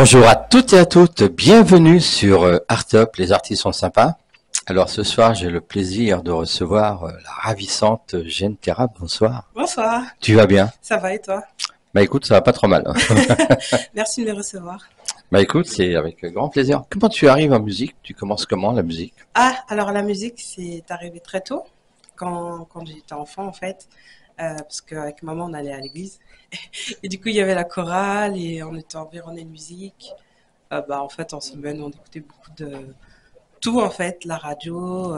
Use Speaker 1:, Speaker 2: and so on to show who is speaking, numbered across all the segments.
Speaker 1: Bonjour à toutes et à toutes, bienvenue sur Art Up, les artistes sont sympas. Alors ce soir, j'ai le plaisir de recevoir la ravissante Jeanne Terra. Bonsoir.
Speaker 2: Bonsoir,
Speaker 1: Tu vas bien?
Speaker 2: ça va et toi?
Speaker 1: Bah écoute, ça va pas trop mal.
Speaker 2: Merci de me recevoir.
Speaker 1: Bah écoute, c'est avec grand plaisir. Comment tu arrives en musique? Tu commences comment la musique?
Speaker 2: Ah, alors la musique, c'est arrivé très tôt, quand j'étais enfant en fait, parce qu'avec maman, on allait à l'église. Et du coup, il y avait la chorale et on était environné de musique. En fait, en semaine, on écoutait beaucoup de tout en fait, la radio,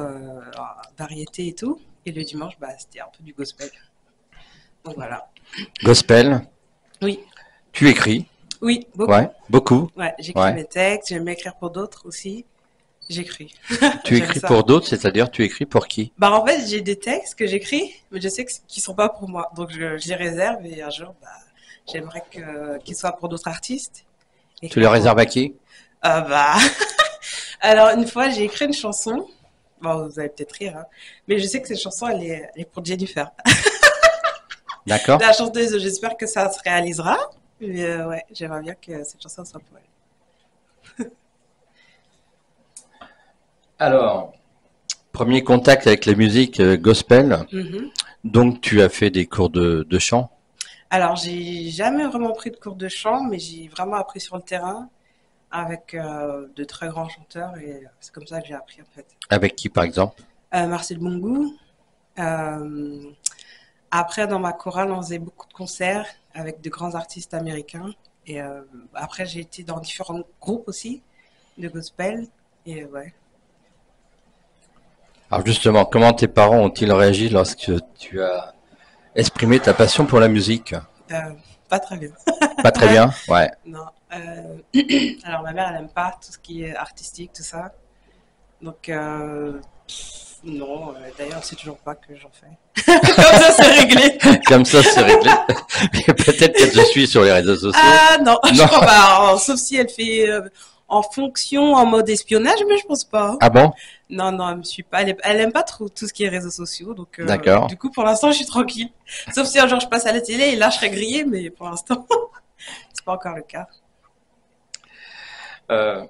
Speaker 2: variété et tout. Et le dimanche, c'était un peu du gospel. Donc voilà.
Speaker 1: Gospel,
Speaker 2: Oui,
Speaker 1: tu écris?
Speaker 2: oui, beaucoup.
Speaker 1: Ouais, beaucoup.
Speaker 2: Ouais, j'écris
Speaker 1: Ouais.
Speaker 2: mes textes, j'aime écrire pour d'autres aussi. J'écris.
Speaker 1: Tu
Speaker 2: J'aime
Speaker 1: écris
Speaker 2: ça.
Speaker 1: pour d'autres, c'est-à-dire tu écris pour qui?
Speaker 2: En fait, j'ai des textes que j'écris, mais je sais qu'ils sont pas pour moi. Donc, je les réserve et un jour, j'aimerais qu'ils soient pour d'autres artistes.
Speaker 1: Tu les
Speaker 2: Écrire pour...
Speaker 1: réserves à qui?
Speaker 2: Ah bah... Alors, une fois, j'ai écrit une chanson. Bon, vous allez peut-être rire, hein. Mais je sais que cette chanson, elle est pour Jennifer.
Speaker 1: D'accord.
Speaker 2: La chanteuse, j'espère que ça se réalisera. Mais ouais, j'aimerais bien que cette chanson soit pour elle.
Speaker 1: Alors, premier contact avec la musique gospel.
Speaker 2: Mhm.
Speaker 1: Donc tu as fait des cours de chant.
Speaker 2: Alors, j'ai jamais vraiment pris de cours de chant, mais j'ai vraiment appris sur le terrain avec de très grands chanteurs et c'est comme ça que j'ai appris en fait.
Speaker 1: Avec qui par exemple?
Speaker 2: Marcel Bongou. euh, Après, dans ma chorale, on faisait beaucoup de concerts avec de grands artistes américains. Et après, j'ai été dans différents groupes aussi de gospel. Et ouais,
Speaker 1: Alors justement, comment tes parents ont-ils réagi lorsque tu as exprimé ta passion pour la musique?
Speaker 2: euh, pas très bien.
Speaker 1: Pas très bien? Ouais.
Speaker 2: Non. Alors, ma mère, elle aime pas tout ce qui est artistique, tout ça. Donc, non. D'ailleurs, elle sait toujours pas que j'en fais. Comme ça, c'est réglé.
Speaker 1: Comme ça, c'est réglé. Peut-être qu'elle te suit sur les réseaux sociaux.
Speaker 2: Ah non, je
Speaker 1: Non.
Speaker 2: crois pas. Sauf si elle fait en fonction, en mode espionnage, mais je pense pas.
Speaker 1: Ah bon?
Speaker 2: Non, non, elle me suit pas. Elle aime pas trop tout ce qui est réseaux sociaux. Donc,
Speaker 1: D'accord.
Speaker 2: du coup, pour l'instant, je suis tranquille. Sauf si un jour je passe à la télé et là, je serais grillée, mais pour l'instant, c'est pas encore le cas.
Speaker 1: Euh,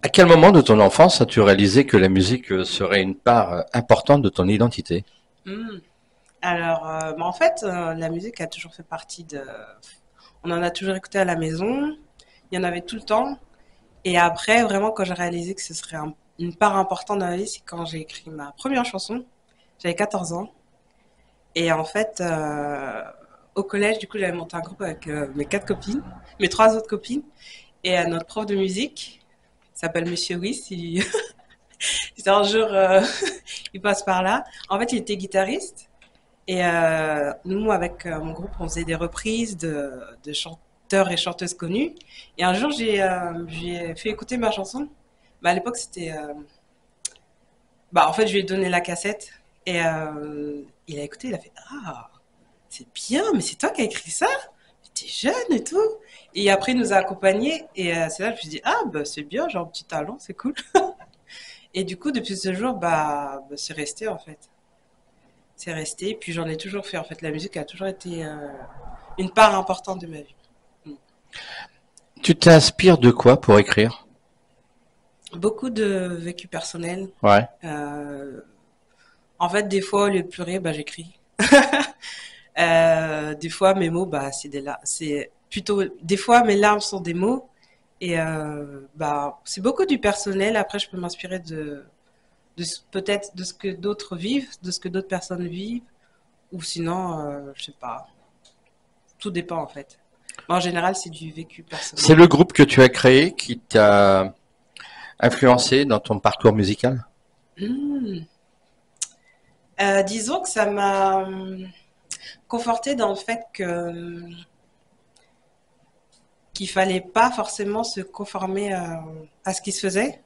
Speaker 1: à quel moment de ton enfance as-tu réalisé que la musique serait une part importante de ton identité?
Speaker 2: Hmm. Alors, en fait, la musique a toujours fait partie de. On en a toujours écouté à la maison. Il y en avait tout le temps. Et après, vraiment, quand j'ai réalisé que ce serait une part importante dans ma vie, c'est quand j'ai écrit ma première chanson. J'avais 14 ans. Et en fait, au collège, du coup, j'avais monté un groupe avec mes 4 copines, mes 3 autres copines, et notre prof de musique, il s'appelle Monsieur Wyss, si un jour il passe par là. En fait, il était guitariste, et nous, avec mon groupe, on faisait des reprises de chanteurs et chanteuses connus. Et un jour, j'ai fait écouter ma chanson. À l'époque, c'était... en fait, je lui ai donné la cassette, et il a écouté, il a fait «Ah, c'est bien, mais c'est toi qui as écrit ça? T'es jeune et tout.» Et après, il nous a accompagnés. Et c'est là que je me suis dit, ah, c'est bien, j'ai un petit talent, c'est cool. Et du coup, depuis ce jour, c'est resté en fait. C'est resté. Puis j'en ai toujours fait. En fait, la musique a toujours été une part importante de ma vie. Mm.
Speaker 1: Tu t'inspires de quoi pour écrire?
Speaker 2: Beaucoup de vécu personnel.
Speaker 1: Ouais.
Speaker 2: Euh, En fait, des fois, au lieu de pleurer, j'écris. Des fois, mes mots, c'est plutôt. Des fois, mes larmes sont des mots. Et c'est beaucoup du personnel. Après, je peux m'inspirer peut-être de ce que d'autres vivent, de ce que d'autres personnes vivent, ou sinon, je sais pas. Tout dépend en fait. Mais en général, c'est du vécu
Speaker 1: C'est
Speaker 2: personnel.
Speaker 1: le groupe que tu as créé qui t'a influencé dans ton parcours musical?
Speaker 2: Hmm. Disons que ça m'a conforté dans le fait que qu'il fallait pas forcément se conformer à ce qui se faisait.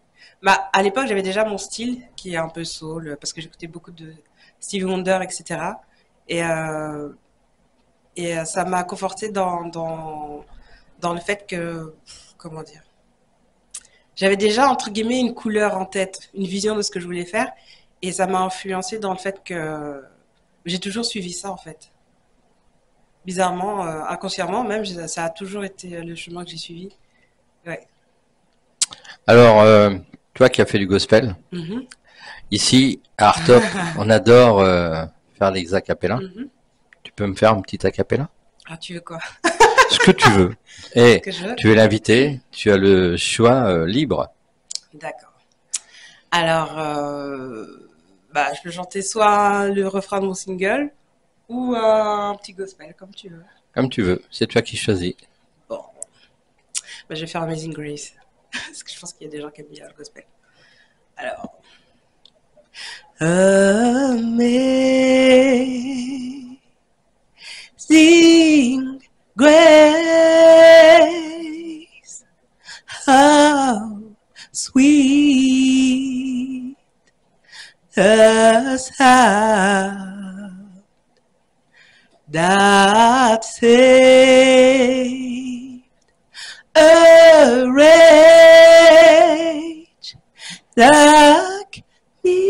Speaker 2: À l'époque, j'avais déjà mon style qui est un peu soul parce que j'écoutais beaucoup de Stevie Wonder, etc. Et, euh, ça m'a conforté dans le fait que, comment dire, j'avais déjà, entre guillemets, une couleur en tête, une vision de ce que je voulais faire. Et ça m'a influencé dans le fait que j'ai toujours suivi ça, en fait. Bizarrement, inconsciemment même, ça a toujours été le chemin que j'ai suivi. Ouais.
Speaker 1: Alors, toi qui as fait du gospel,
Speaker 2: Mhm.
Speaker 1: ici, à Artop, on adore faire les a cappella.
Speaker 2: Mhm.
Speaker 1: Tu peux me faire un petit a cappella?
Speaker 2: Ah, tu veux quoi?
Speaker 1: Ce que tu veux.
Speaker 2: Ce
Speaker 1: Et
Speaker 2: que je veux?
Speaker 1: tu es l'invité, tu as le choix libre.
Speaker 2: D'accord. Alors, bah, je peux chanter soit le refrain de mon single ou un petit gospel, comme tu veux.
Speaker 1: Comme tu veux. C'est toi qui choisis.
Speaker 2: Bon, bah, je vais faire Amazing Grace. Parce que je pense qu'il y a des gens qui aiment bien le gospel. Alors. Amazing Grace, how sweet the sound that saved a wretch like me.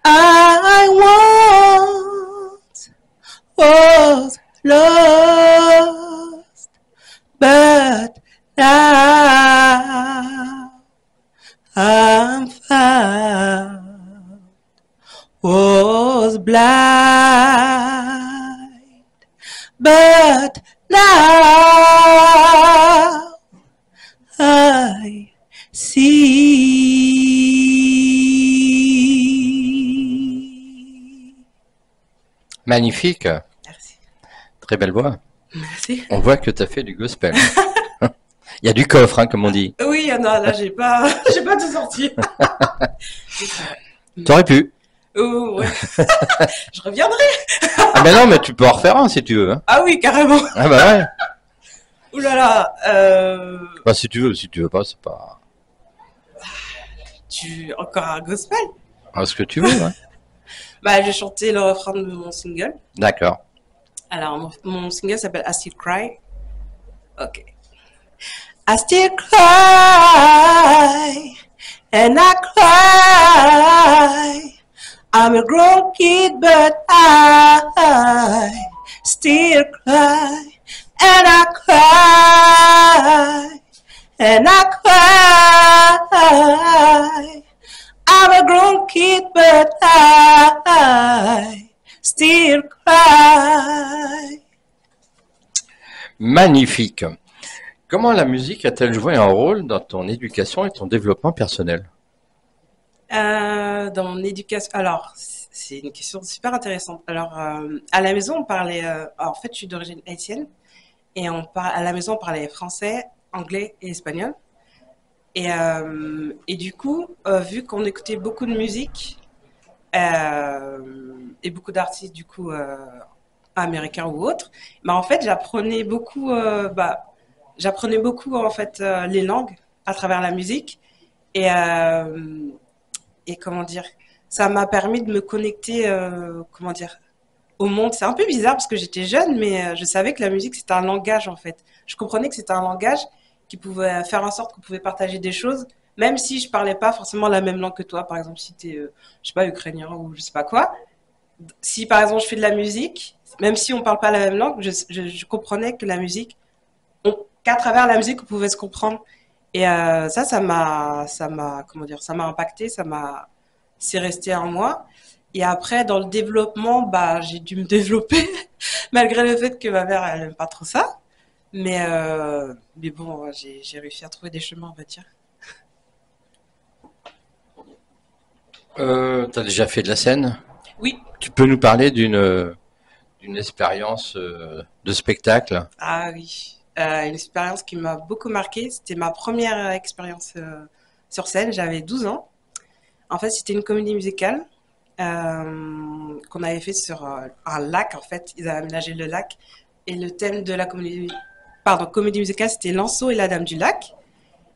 Speaker 2: I once was lost, but now I'm found. Was blind, but now I see.
Speaker 1: Magnifique.
Speaker 2: Merci.
Speaker 1: Très belle voix.
Speaker 2: Merci.
Speaker 1: On voit que tu as fait du gospel. Il y a du coffre, hein, comme on dit.
Speaker 2: Oui, il y en a, là, j'ai pas, j'ai pas tout sorti.
Speaker 1: T'aurais pu.
Speaker 2: Oh, ouais. Je reviendrai.
Speaker 1: Ah mais non, mais tu peux en refaire un si tu veux. Hein.
Speaker 2: Ah oui, carrément.
Speaker 1: Ah bah ouais.
Speaker 2: Ouh là là.
Speaker 1: Bah si tu veux pas, c'est pas...
Speaker 2: Encore un gospel?
Speaker 1: Ah, ce que tu veux, ouais.
Speaker 2: Bah, j'ai chanté le refrain de mon single.
Speaker 1: D'accord.
Speaker 2: Alors, mon single s'appelle I Still Cry. Ok. I still cry, and I cry. I'm a grown kid, but I still cry, and I cry, and I cry. I'm a grown kid, but I still cry.
Speaker 1: Magnifique. Comment la musique a-t-elle joué un rôle dans ton éducation et ton développement personnel?
Speaker 2: Dans mon éducation, alors c'est une question super intéressante. Alors à la maison on parlait, en fait je suis d'origine haïtienne et à la maison on parlait français, anglais et espagnol. Et du coup, vu qu'on écoutait beaucoup de musique et beaucoup d'artistes du coup américains ou autres, bah en fait j'apprenais beaucoup en fait les langues à travers la musique et et comment dire, ça m'a permis de me connecter, comment dire, au monde. C'est un peu bizarre parce que j'étais jeune, mais je savais que la musique c'était un langage en fait. Je comprenais que c'était un langage qui pouvait faire en sorte qu'on pouvait partager des choses, même si je parlais pas forcément la même langue que toi. Par exemple, si t'es, je sais pas, ukrainien ou je sais pas quoi. Si par exemple je fais de la musique, même si on parle pas la même langue, je comprenais que la musique, qu'à travers la musique on pouvait se comprendre. Et comment dire, ça m'a impacté, c'est resté en moi. Et après, dans le développement, bah, j'ai dû me développer, malgré le fait que ma mère, elle aime pas trop ça. Mais bon, j'ai réussi à trouver des chemins, on va dire.
Speaker 1: T'as déjà fait de la scène?
Speaker 2: Oui.
Speaker 1: Tu peux nous parler d'une expérience de spectacle?
Speaker 2: Ah oui. Une expérience qui m'a beaucoup marquée. C'était ma première expérience sur scène. J'avais 12 ans. En fait, c'était une comédie musicale qu'on avait fait sur un lac. En fait, ils avaient aménagé le lac. Et le thème de la comédie musicale, c'était Lancelot et la Dame du Lac.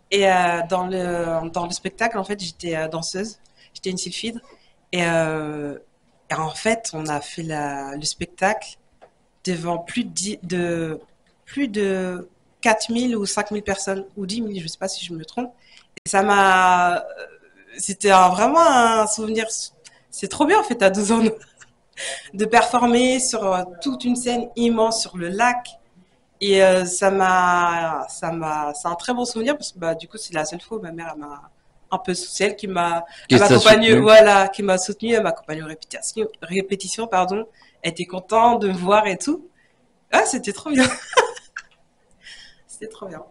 Speaker 2: Et dans le spectacle, en fait, j'étais danseuse. J'étais une sylphide. Et en fait, on a fait le spectacle devant plus de 4000 ou 5000 personnes, ou 10 000, je ne sais pas si je me trompe. Et c'était vraiment un souvenir. C'est trop bien, en fait, à 12 ans, de performer sur toute une scène immense sur le lac. Et c'est un très bon souvenir parce que bah, du coup, c'est la seule fois où ma mère elle m'a un peu, c'est elle qui
Speaker 1: Qui
Speaker 2: elle
Speaker 1: t'a
Speaker 2: m'accompagne,
Speaker 1: soutenu?
Speaker 2: voilà, qui m'a soutenue, elle m'accompagne aux répétitions, pardon. Elle était contente de me voir et tout. Ah, c'était trop bien, c'était trop bien.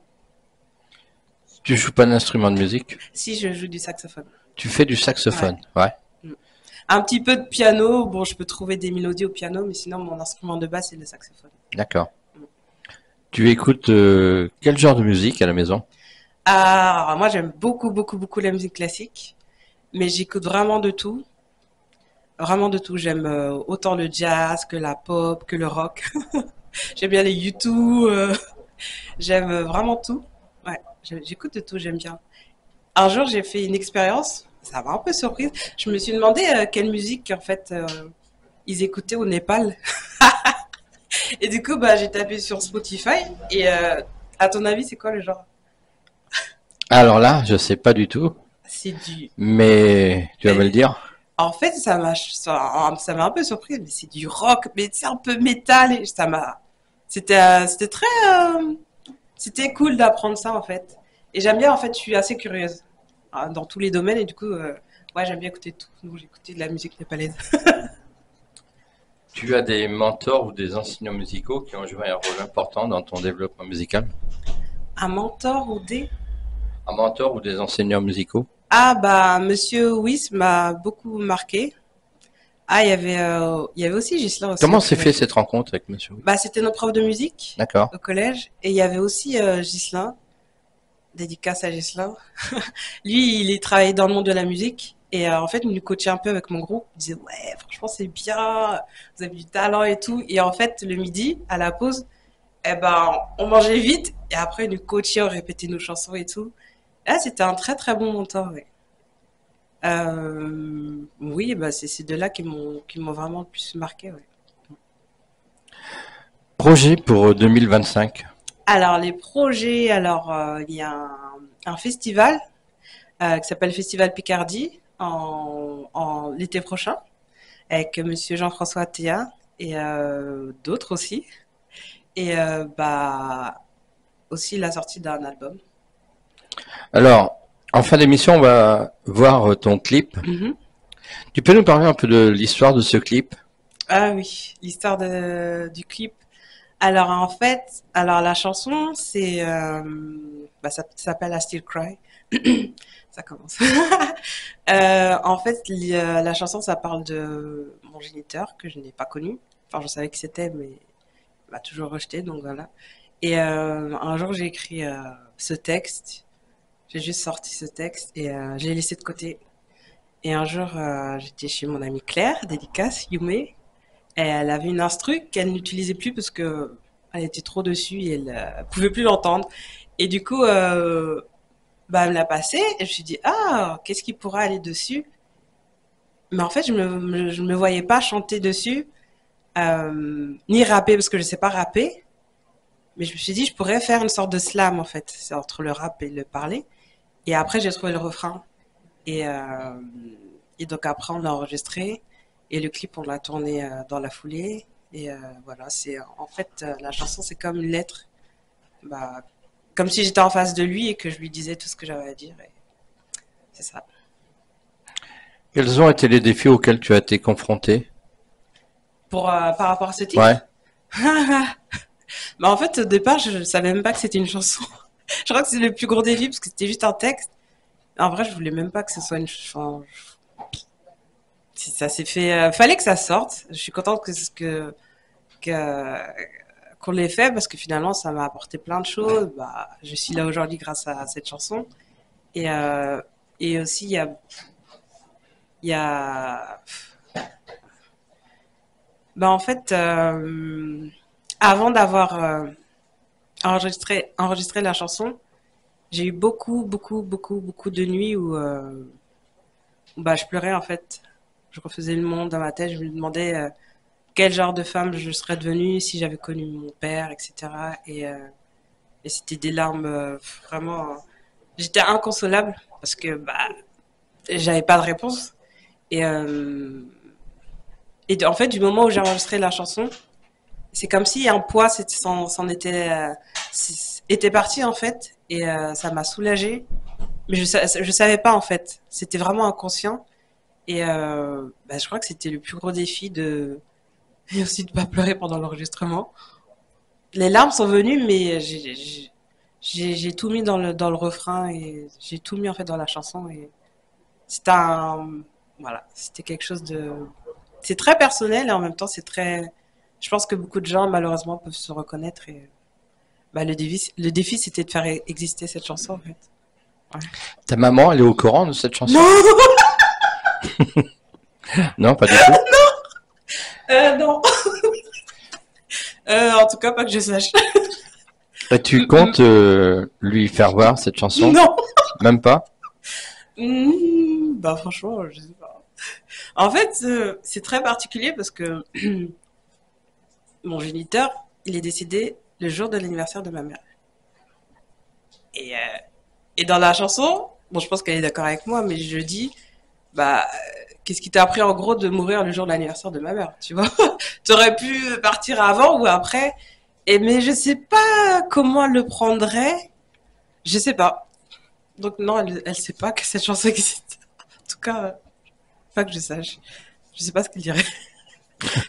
Speaker 1: Tu joues pas d'instrument de musique?
Speaker 2: Si je joue du saxophone,
Speaker 1: Tu fais du
Speaker 2: ouais.
Speaker 1: saxophone, ouais,
Speaker 2: Mm. Un petit peu de piano, bon, je peux trouver des mélodies au piano, mais sinon mon instrument de base c'est le saxophone.
Speaker 1: d'accord.
Speaker 2: Mm.
Speaker 1: Tu écoutes quel genre de musique à la maison?
Speaker 2: Ah, alors moi j'aime beaucoup, beaucoup, beaucoup la musique classique, mais j'écoute vraiment de tout. Vraiment de tout. J'aime autant le jazz que la pop, que le rock. J'aime bien les U2. J'aime vraiment tout. Ouais, j'écoute de tout, j'aime bien. Un jour, j'ai fait une expérience. Ça m'a un peu surprise. Je me suis demandé quelle musique, en fait, ils écoutaient au Népal. Et du coup, bah, j'ai tapé sur Spotify. Et à ton avis, c'est quoi le genre?
Speaker 1: Alors là, je sais pas du tout,
Speaker 2: C'est du.
Speaker 1: mais tu vas me le
Speaker 2: Mais
Speaker 1: dire.
Speaker 2: en fait, ça m'a un peu surprise. Mais c'est du rock, mais c'est un peu métal. Et c'était très, c'était cool d'apprendre ça en fait. Et j'aime bien, en fait, je suis assez curieuse dans tous les domaines et du coup, ouais, j'aime bien écouter tout. Donc j'ai écouté de la musique népalaise.
Speaker 1: Tu as des mentors ou des enseignants musicaux qui ont joué un rôle important dans ton développement musical?
Speaker 2: Un mentor ou des...
Speaker 1: Un mentor ou des enseignants musicaux?
Speaker 2: Ah bah, Monsieur Wyss m'a beaucoup marqué. Ah, il y avait aussi Ghislain aussi au
Speaker 1: Comment s'est fait
Speaker 2: collège.
Speaker 1: cette rencontre avec Monsieur Witt?
Speaker 2: Bah, c'était notre prof de musique
Speaker 1: D'accord.
Speaker 2: au collège et il y avait aussi Ghislain, dédicace à Ghislain. Lui, il travaillait dans le monde de la musique. Et en fait, il nous coachait un peu avec mon groupe. Il disait, ouais, franchement, c'est bien, vous avez du talent et tout. Et en fait, le midi, à la pause, eh ben, on mangeait vite. Et après, il nous coachait, on répétait nos chansons et tout. Là, c'était un très, très bon mentor, ouais. Oui, bah, c'est ces deux-là qui m'ont vraiment le plus marqué, ouais.
Speaker 1: Projet pour 2025.
Speaker 2: Alors, les projets, il y a un festival qui s'appelle Festival Picardie l'été prochain, avec Monsieur Jean-François Théa et d'autres aussi. Et bah aussi la sortie d'un album.
Speaker 1: Alors, en fin d'émission, on va voir ton clip.
Speaker 2: Mhm.
Speaker 1: Tu peux nous parler un peu de l'histoire de ce clip?
Speaker 2: Ah oui, l'histoire du clip. Alors en fait, alors la chanson, c'est bah, ça s'appelle I Still Cry. Ça commence. En fait, la chanson, ça parle de mon géniteur que je n'ai pas connu. Enfin, je savais qui c'était, mais il m'a toujours rejeté, donc voilà. Et un jour, j'ai écrit ce texte. J'ai juste sorti ce texte et je l'ai laissé de côté. Et un jour, j'étais chez mon amie Claire, dédicace, Yume, et elle avait une instru qu'elle n'utilisait plus parce que elle était trop dessus et elle pouvait plus l'entendre. Et du coup, bah, elle me l'a passée et je me suis dit, ah, qu'est-ce qui pourra aller dessus? Mais en fait, je me voyais pas chanter dessus, ni rapper parce que je sais pas rapper. Mais je me suis dit, je pourrais faire une sorte de slam en fait, c'est entre le rap et le parler. Et après, j'ai trouvé le refrain. Et, euh, et donc après, on l'a enregistré et le clip, on l'a tourné dans la foulée. Et voilà, c'est en fait la chanson, c'est comme une lettre, bah, comme si j'étais en face de lui et que je lui disais tout ce que j'avais à dire. Et c'est ça.
Speaker 1: Quels ont été les défis auxquels tu as été confronté?
Speaker 2: Pour par rapport à ce
Speaker 1: Ouais.
Speaker 2: titre, bah en fait au départ, je savais même pas que c'était une chanson. Je crois que c'est le plus gros défi parce que c'était juste un texte. En vrai, je voulais même pas que ce soit une chanson. Si ça s'est fait, fallait que ça sorte. Je suis contente que qu'on l'ait fait parce que finalement ça m'a apporté plein de choses. Bah, je suis là aujourd'hui grâce à cette chanson et et aussi il y a bah en fait avant d'avoir enregistré la chanson, j'ai eu beaucoup de nuits où, bah je pleurais en fait. Je refaisais le monde dans ma tête. Je me demandais quel genre de femme je serais devenue si j'avais connu mon père, etc. Et c'était des larmes vraiment. J'étais inconsolable parce que bah j'avais pas de réponse. Et en fait, du moment où j'ai enregistré la chanson, C'est comme si un poids s'en était, était parti en fait, et ça m'a soulagée. Mais je savais pas en fait. C'était vraiment inconscient. Et bah, je crois que c'était le plus gros défi de et aussi de pas pleurer pendant l'enregistrement. Les larmes sont venues, mais j'ai tout mis dans le refrain et j'ai tout mis en fait dans la chanson et c'était un voilà, c'était quelque chose de c'est très personnel et en même temps c'est très je pense que beaucoup de gens malheureusement peuvent se reconnaître et bah, le défi c'était de faire exister cette chanson en fait. Ouais.
Speaker 1: Ta maman, elle est au courant de cette chanson?
Speaker 2: Non,
Speaker 1: Non, pas du tout.
Speaker 2: non. En tout cas pas que je sache.
Speaker 1: Et tu comptes lui faire voir cette chanson?
Speaker 2: Non.
Speaker 1: Même pas?
Speaker 2: Bah franchement, je sais pas. En fait, c'est très particulier parce que mon géniteur, il est décédé le jour de l'anniversaire de ma mère. Et, euh, et dans la chanson, bon, je pense qu'elle est d'accord avec moi, mais je dis, bah, qu'est-ce qui t'a appris en gros de mourir le jour de l'anniversaire de ma mère, tu vois? T'aurais pu partir avant ou après, et mais je sais pas comment elle le prendrait. Je sais pas. Donc non, elle sait pas que cette chanson existe. En tout cas, pas que je sache. Je sais pas ce qu'elle dirait.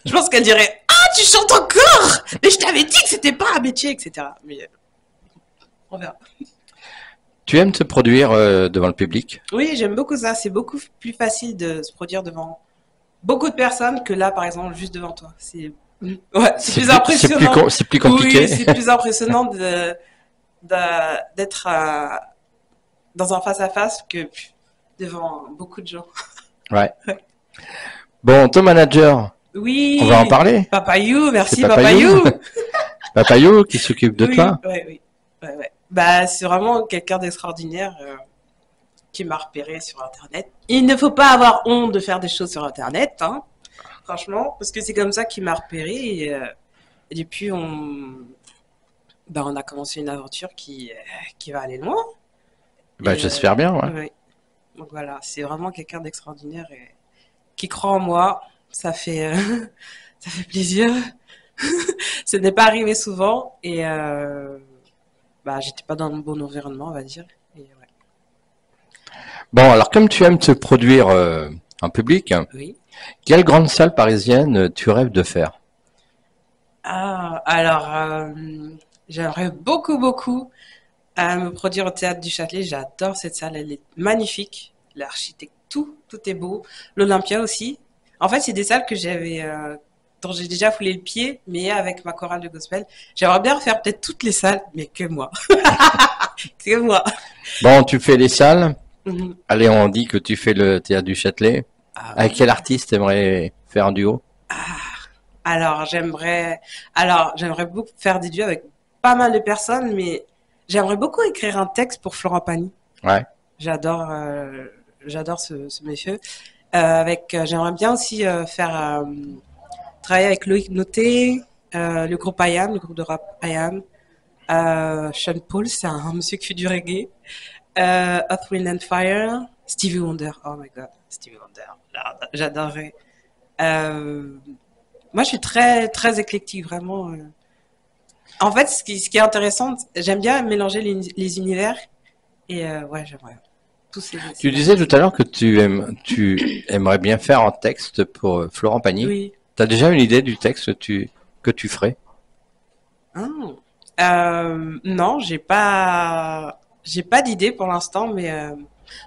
Speaker 2: Je pense qu'elle dirait ah, tu chantes encore. Mais je t'avais dit que c'était pas un métier, etc. Mais on verra.
Speaker 1: Tu aimes te produire devant le public?
Speaker 2: Oui, j'aime beaucoup ça. C'est beaucoup plus facile de se produire devant beaucoup de personnes que là, par exemple, juste devant toi. C'est ouais, c'est plus impressionnant.
Speaker 1: C'est plus
Speaker 2: Oui,
Speaker 1: compliqué.
Speaker 2: c'est plus impressionnant d'être dans un face à face que devant beaucoup de gens.
Speaker 1: Ouais. Bon, ton manager,
Speaker 2: Oui.
Speaker 1: on va en parler.
Speaker 2: Papayou, merci
Speaker 1: C'est Papayou.
Speaker 2: Papayou.
Speaker 1: Papayou qui s'occupe de
Speaker 2: Oui,
Speaker 1: toi.
Speaker 2: ouais. Bah, c'est vraiment quelqu'un d'extraordinaire qui m'a repéré sur Internet. Il ne faut pas avoir honte de faire des choses sur Internet, hein, franchement, parce que c'est comme ça qu'il m'a repéré et depuis bah, on a commencé une aventure qui va aller loin.
Speaker 1: Bah,
Speaker 2: Et,
Speaker 1: j'espère bien, ouais.
Speaker 2: ouais. Donc voilà, c'est vraiment quelqu'un d'extraordinaire et qui croit en moi. Ça fait, ça fait plaisir. Ce n'est pas arrivé souvent et bah, j'étais pas dans le bon environnement, on va dire. Et ouais.
Speaker 1: Bon, alors comme tu aimes te produire en public,
Speaker 2: Oui.
Speaker 1: quelle grande salle parisienne tu rêves de faire?
Speaker 2: Ah, alors, j'aimerais beaucoup me produire au Théâtre du Châtelet. J'adore cette salle, elle est magnifique. L'architecte, tout est beau. L'Olympia aussi. En fait, c'est des salles que dont j'ai déjà foulé le pied, mais avec ma chorale de gospel. J'aimerais bien refaire peut-être toutes les salles, mais que moi. Que moi.
Speaker 1: Bon, tu fais les salles.
Speaker 2: Mhm.
Speaker 1: Allez, on dit que tu fais le théâtre du Châtelet.
Speaker 2: Ah
Speaker 1: Avec
Speaker 2: oui.
Speaker 1: quel artiste aimerais faire un duo?
Speaker 2: Alors, j'aimerais beaucoup faire des duos avec pas mal de personnes, mais j'aimerais beaucoup écrire un texte pour Florent Pagny.
Speaker 1: Ouais.
Speaker 2: J'adore, j'adore ce monsieur. J'aimerais bien aussi travailler avec Loïc Noté, le groupe IAM, le groupe de rap IAM. Sean Paul, c'est un monsieur qui fait du reggae. Earth, Wind and Fire. Stevie Wonder, oh my god, Stevie Wonder, j'adorerais. Euh, Moi, je suis très éclectique, vraiment. En fait, ce qui est intéressant, j'aime bien mélanger les univers et ouais, j'aimerais tous
Speaker 1: Tu
Speaker 2: ces
Speaker 1: disais tout
Speaker 2: artistes.
Speaker 1: à l'heure que tu aimerais bien faire un texte pour Florent Pagny.
Speaker 2: Oui.
Speaker 1: T'as déjà une idée du texte que tu ferais?
Speaker 2: Non, j'ai pas d'idée pour l'instant, mais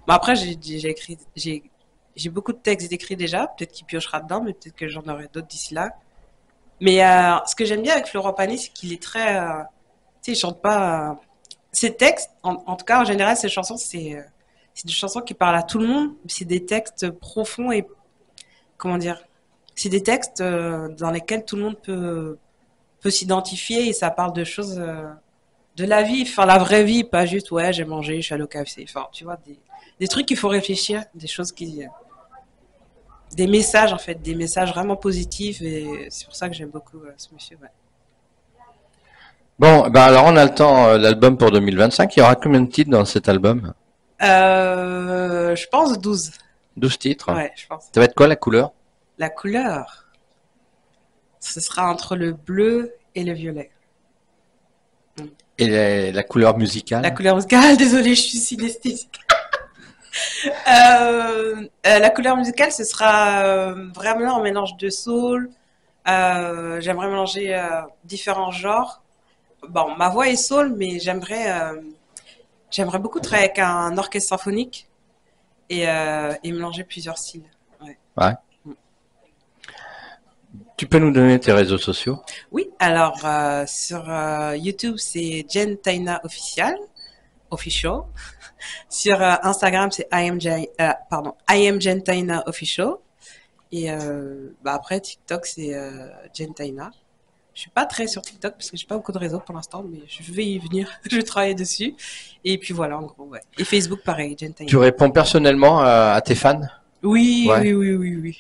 Speaker 2: bon, après j'ai beaucoup de textes écrits déjà. Peut-être qu'il piochera dedans, mais peut-être que j'en aurai d'autres d'ici là. Mais ce que j'aime bien avec Florent Pagny, c'est qu'il est très, tu sais, il chante pas. Ses textes, en tout cas en général, ses chansons, c'est des chansons qui parlent à tout le monde. C'est des textes profonds et comment dire, c'est des textes dans lesquels tout le monde peut s'identifier et ça parle de choses de la vie, enfin la vraie vie, pas juste ouais j'ai mangé, je suis allé au KFC. Enfin, tu vois, des trucs qu'il faut réfléchir, des choses des messages en fait, des messages vraiment positifs et c'est pour ça que j'aime beaucoup ce monsieur. Ouais.
Speaker 1: Bon, ben alors on a le temps, l'album pour 2025. Il y aura combien de titres dans cet album?
Speaker 2: Je pense 12.
Speaker 1: 12 titres.
Speaker 2: Ouais, je pense.
Speaker 1: Ça va être quoi la couleur?
Speaker 2: La couleur. Ce sera entre le bleu et le violet.
Speaker 1: Et la couleur
Speaker 2: La
Speaker 1: musicale?
Speaker 2: couleur musicale, désolée, je suis synesthésique. La couleur musicale, ce sera vraiment un mélange de soul. J'aimerais mélanger différents genres. Bon, ma voix est soul, mais j'aimerais beaucoup travailler avec un orchestre symphonique et mélanger plusieurs styles. Ouais.
Speaker 1: Ouais. Tu peux nous donner tes réseaux sociaux?
Speaker 2: Oui, alors sur YouTube, c'est Jen Taina Official. Sur Instagram, c'est I am Jen Taina Official. Et après, TikTok, c'est Jen Taina. Je suis pas très sur TikTok parce que j'ai pas beaucoup de réseaux pour l'instant, mais je vais y venir. Je vais travailler dessus. Et puis voilà, en gros, ouais. Et Facebook, pareil, Jen
Speaker 1: Tu
Speaker 2: Taina.
Speaker 1: réponds personnellement à tes fans?
Speaker 2: Oui,
Speaker 1: Ouais.
Speaker 2: oui, oui, oui, oui.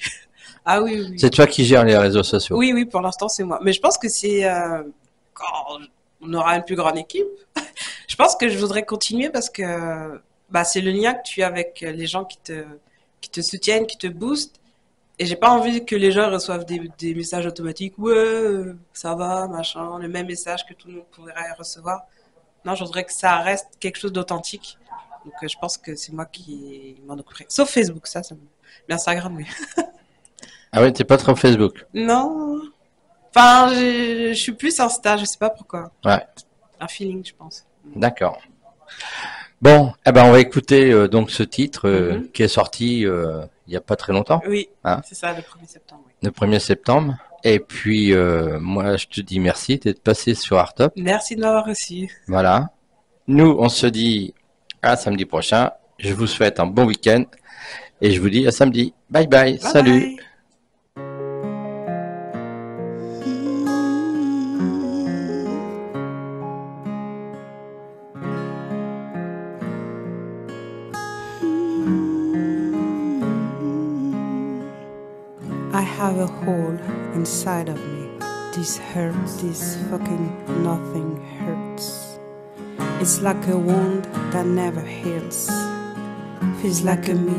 Speaker 2: Ah oui, oui.
Speaker 1: C'est toi qui gères les réseaux sociaux.
Speaker 2: Oui, oui, pour l'instant, c'est moi. Mais je pense que c'est quand on aura une plus grande équipe. Je pense que je voudrais continuer parce que bah, c'est le lien que tu as avec les gens qui te soutiennent, qui te boostent. Et j'ai pas envie que les gens reçoivent des messages automatiques. Ouais, ça va, machin, le même message que tout le monde pourrait recevoir. Non, je voudrais que ça reste quelque chose d'authentique. Donc, je pense que c'est moi qui m'en occuperai. Sauf Facebook, mais Instagram, oui.
Speaker 1: Ah ouais, t'es pas trop Facebook.
Speaker 2: Non. Enfin, je suis plus Insta, je sais pas pourquoi.
Speaker 1: Ouais,
Speaker 2: Un feeling, je pense.
Speaker 1: d'accord. Bon, eh ben on va écouter donc ce titre
Speaker 2: Mhm.
Speaker 1: qui est sorti il y a pas très longtemps,
Speaker 2: Oui,
Speaker 1: hein,
Speaker 2: c'est ça, le 1er septembre, oui.
Speaker 1: le 1er septembre. Et puis moi je te dis merci d'être passé sur Artop.
Speaker 2: Merci de m'avoir reçu.
Speaker 1: Voilà. Nous on se dit à samedi prochain. Je vous souhaite un bon week-end et je vous dis à samedi. Bye bye.
Speaker 2: Bye
Speaker 1: Salut.
Speaker 2: bye.
Speaker 3: I have a hole inside of me. This hurt, this fucking nothing hurts. It's like a wound that never heals. Feels like a me